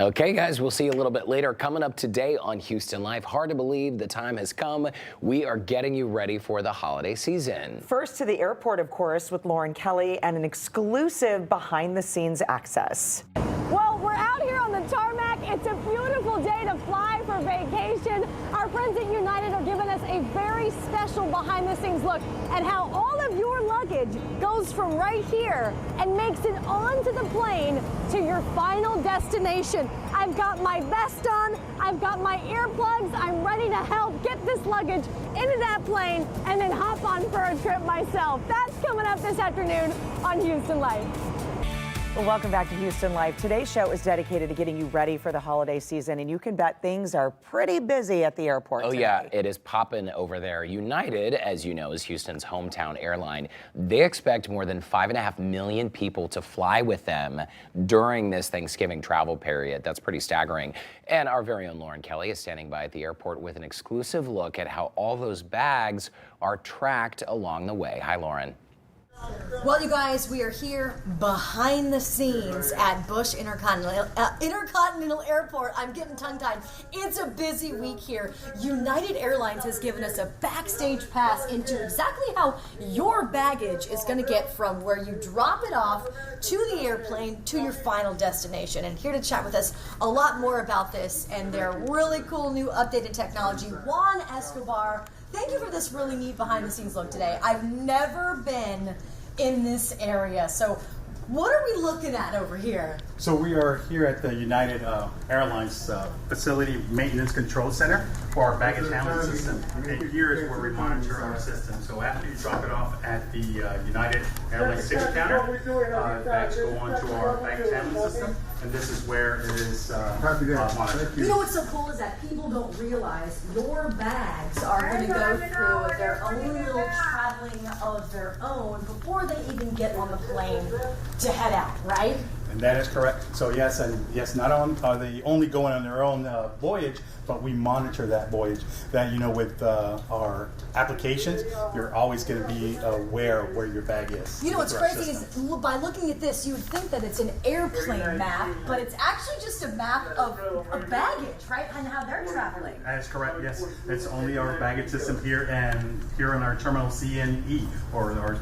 Okay, guys, we'll see you a little bit later. Coming up today on Houston Life, hard to believe the time has come. We are getting you ready for the holiday season. First to the airport, of course, with Lauren Kelly and an exclusive behind-the-scenes access. Well, we're out here on the tarmac. It's a beautiful day to fly for vacation. Our friends at United are giving us a very special behind-the-scenes look at how all of your luggage goes from right here and makes it onto the plane to your final destination. I've got my vest on, I've got my earplugs, I'm ready to help get this luggage into that plane and then hop on for a trip myself. That's coming up this afternoon on Houston Life. Well, welcome back to Houston Life. Today's show is dedicated to getting you ready for the holiday season, and you can bet things are pretty busy at the airport today. Yeah, it is popping over there. United, as you know, is Houston's hometown airline. They expect more than 5.5 million people to fly with them during this Thanksgiving travel period. That's pretty staggering. And our very own Lauren Kelly is standing by at the airport with an exclusive look at how all those bags are tracked along the way. Hi, Lauren. Well, you guys, we are here behind the scenes at Bush Intercontinental Airport. I'm getting tongue-tied. It's a busy week here. United Airlines has given us a backstage pass into exactly how your baggage is going to get from where you drop it off to the airplane to your final destination. And here to chat with us a lot more about this and their really cool new updated technology, Juan Escobar. Thank you for this really neat behind-the-scenes look today. I've never been in this area, so what are we looking at over here? So we are here at the United Airlines Facility Maintenance Control Center for our baggage handling system. And here is where we monitor our system. So after you drop it off at the United Airlines ticket counter, bags go onto our baggage handling system, and this is where it is monitored. You know what's so cool is that people don't realize your bags are going to go through their own little traveling of their own before they even get on the plane to head out, right? And that is correct. So yes, not only are they only going on their own voyage, but we monitor that voyage. That, you know, with our applications, you're always going to be aware of where your bag is. You know what's crazy is by looking at this, you would think that it's an airplane map, but it's actually just a map of baggage, right? And how they're traveling. That is correct. Yes, it's only our baggage system here and here in our Terminal C and E, or our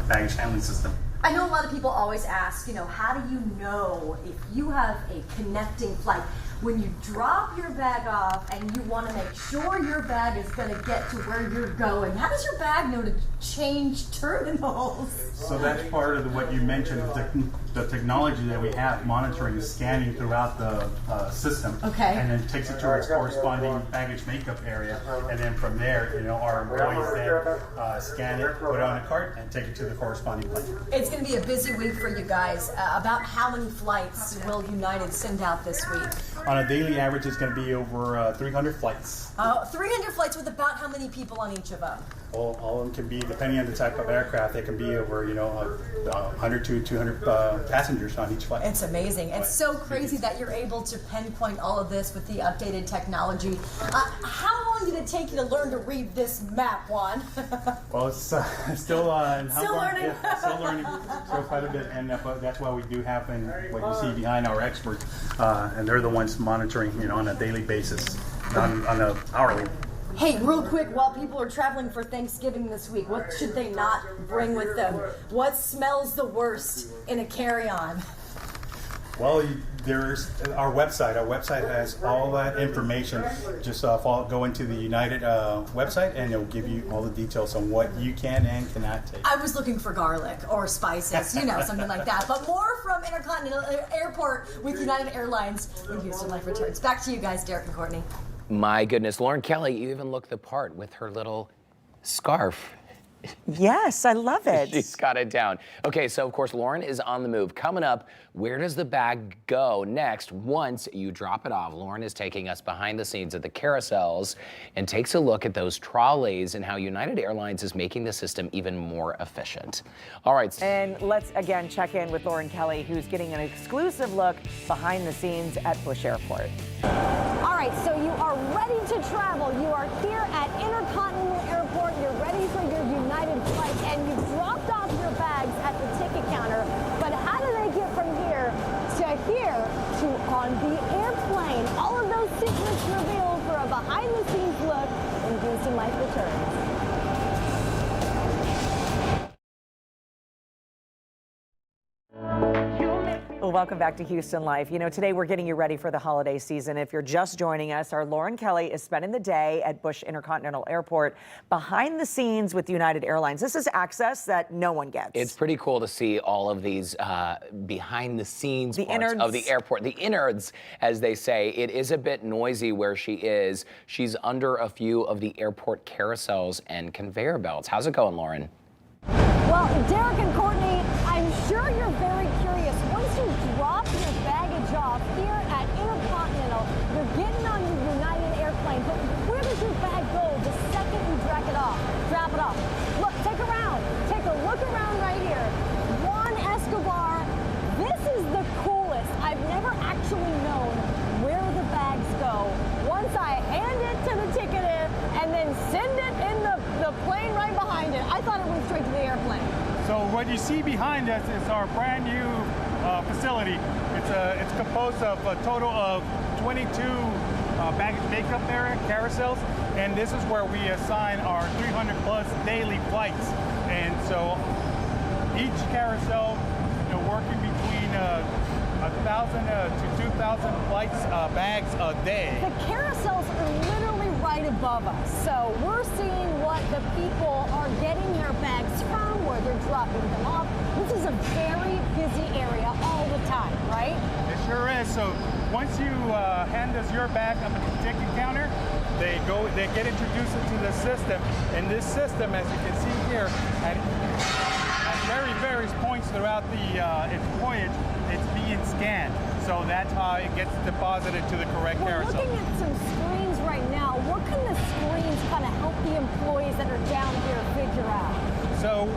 baggage handling system. I know a lot of people always ask, you know, how do you know if you have a connecting flight? When you drop your bag off and you want to make sure your bag is going to get to where you're going, how does your bag know to change terminals? So that's part of what you mentioned, the technology that we have monitoring, scanning throughout the system. Okay. And then takes it to its corresponding baggage makeup area. And then from there, you know, our employees then scan it, put it on a cart, and take it to the corresponding plane. It's going to be a busy week for you guys. About how many flights will United send out this week? On a daily average, it's going to be over 300 flights. 300 flights with about how many people on each of them? All of them can be, depending on the type of aircraft, they can be over, you know, 100 to 200 passengers on each flight. It's amazing. It's so crazy that you're able to pinpoint all of this with the updated technology. How long did it take you to learn to read this map, Juan? Well, it's still learning. Still learning. Still learning. Still quite a bit, and that's why we do have what you see behind our experts, and they're the ones monitoring, you know, on a daily basis, on a hourly. Hey, real quick, while people are traveling for Thanksgiving this week, what should they not bring with them? What smells the worst in a carry-on? Well, there's our website. Our website has all that information. Just go into the United website, and it'll give you all the details on what you can and cannot take. I was looking for garlic or spices, you know, something like that. But more from Intercontinental Airport with United Airlines when Houston Life returns. Back to you guys, Derek and Courtney. My goodness, Lauren Kelly, you even look the part with her little scarf. Yes, I love it. She's got it down. Okay, so of course, Lauren is on the move. Coming up, where does the bag go next once you drop it off? Lauren is taking us behind the scenes at the carousels and takes a look at those trolleys and how United Airlines is making the system even more efficient. All right. And let's again check in with Lauren Kelly, who's getting an exclusive look behind the scenes at Bush Airport. All right, so you are ready to travel. You are here at Intercontinental Airport. You're ready for your United flight, and you've dropped off your bags at the ticket counter. But how do they get from here to on Houston Life returns. Well, welcome back to Houston Life. You know, today we're getting you ready for the holiday season. If you're just joining us, our Lauren Kelly is spending the day at Bush Intercontinental Airport behind the scenes with United Airlines. This is access that no one gets. It's pretty cool to see all of these behind the scenes parts innards of the airport. The innards, as they say. It is a bit noisy where she is. She's under a few of the airport carousels and conveyor belts. How's it going, Lauren? Well, Derek and Courtney, I'm sure you're very curious. Once you drop your baggage off here at Intercontinental, you're getting on your United airplane. But where does your bag go the second you drop it off? Look, take a look around right here. Juan Escobar, this is the coolest. I've never actually known where the bags go. Once I hand it to the ticketer and then send it in the plane right behind it. I thought it went straight to the airplane. So what you see behind us is our brand new facility. It's composed of a total of 22 baggage makeup area carousels, and this is where we assign our 300 plus daily flights. And so each carousel, working between 1,000 to 2,000 flights bags a day. The carousels are literally right above us, so we're seeing what the people are getting their bags from, where they're dropping them off. This is a very busy area all the time, right? It sure is. So once you hand us your bag up at the ticket counter, they get introduced into the system, and this system, as you can see here, at various points throughout its voyage, it's being scanned. So that's how it gets deposited to the correct carousel. We're looking at some screens right now. What can the screens kind of help the employees that are down here figure out? So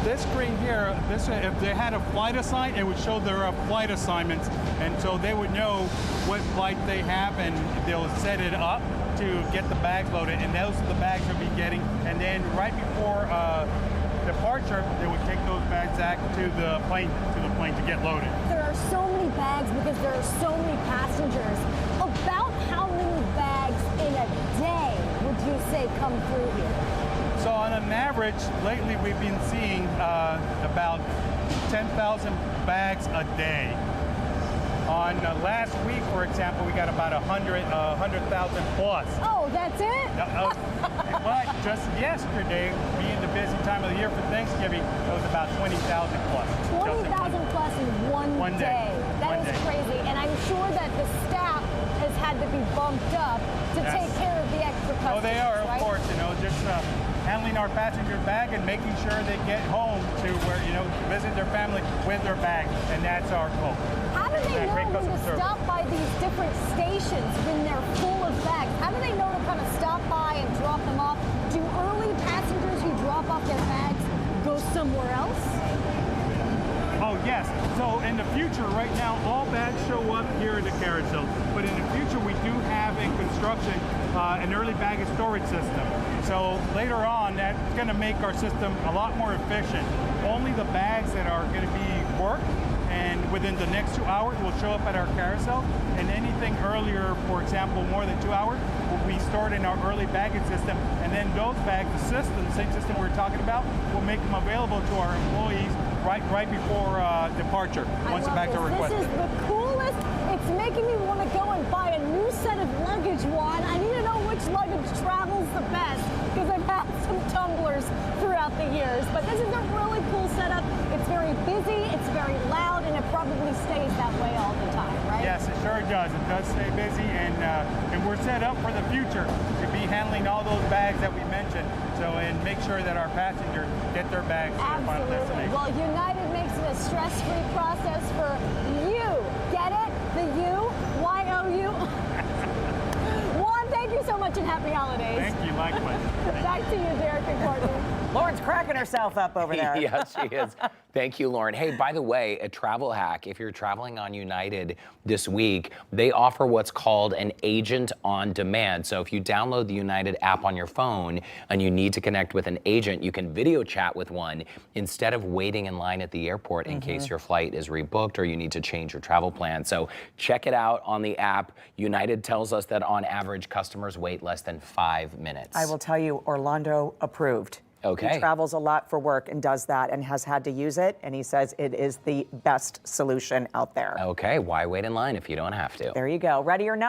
this screen here, if they had a flight assigned, it would show their flight assignments, and so they would know what flight they have, and they'll set it up to get the bags loaded, and those are the bags they'll be getting. And then right before departure, they would take those bags back to the plane to get loaded. There are so many bags because there are so many passengers. About how many bags in a day would you say come through here? So on an average, lately we've been seeing about 10,000 bags a day. On last week, for example, we got about 100,000 plus. Oh, that's it? But just yesterday, being the busy time of the year for Thanksgiving, it was about 20,000 plus. 20,000 plus in one day. That is crazy. And I'm sure that the staff has had to be bumped up to take care of the extra customers. Oh, they are, right? of course. Just handling our passenger bag and making sure they get home to where, visit their family with their bag. And that's our goal. How do they know when to stop by these different stations when they're full of bags? How do they know to kind of stop by and drop them off? Do early passengers who drop off their bags go somewhere else? Oh, yes. So in the future, right now, all bags show up here at the carousel. But in the future, we do have in construction an early baggage storage system. So later on, that's going to make our system a lot more efficient. Only the bags that are going to be worked and within the next 2 hours will show up at our carousel, and anything earlier, for example, more than 2 hours, will be stored in our early baggage system, and then those bags, the same system we're talking about, will make them available to our employees right before departure, once the bags are requested. This is the coolest. It's making me want to go and buy a new set of luggage, Juan. I need to know which luggage travels the best, because I've had some tumblers throughout the years, but this is a really cool setup. It's very busy, it's very loud, and it probably stays that way all the time, right? Yes, it sure does. It does stay busy, and we're set up for the future to be handling all those bags that we mentioned, and make sure that our passengers get their bags to their final destination. Well, United makes it a stress-free process for you. Get it? The U? Y-O-U? Juan, thank you so much and happy holidays. Thank you, likewise. Back to you, Derek and Courtney. Lauren's cracking herself up over there. Yes, she is. Thank you, Lauren. Hey, by the way, a travel hack. If you're traveling on United this week, they offer what's called an agent on demand. So if you download the United app on your phone and you need to connect with an agent, you can video chat with one instead of waiting in line at the airport in case your flight is rebooked or you need to change your travel plan. So check it out on the app. United tells us that on average, customers wait less than 5 minutes. I will tell you, Orlando approved. Okay. He travels a lot for work and does that and has had to use it. And he says it is the best solution out there. Okay, why wait in line if you don't have to? There you go. Ready or not?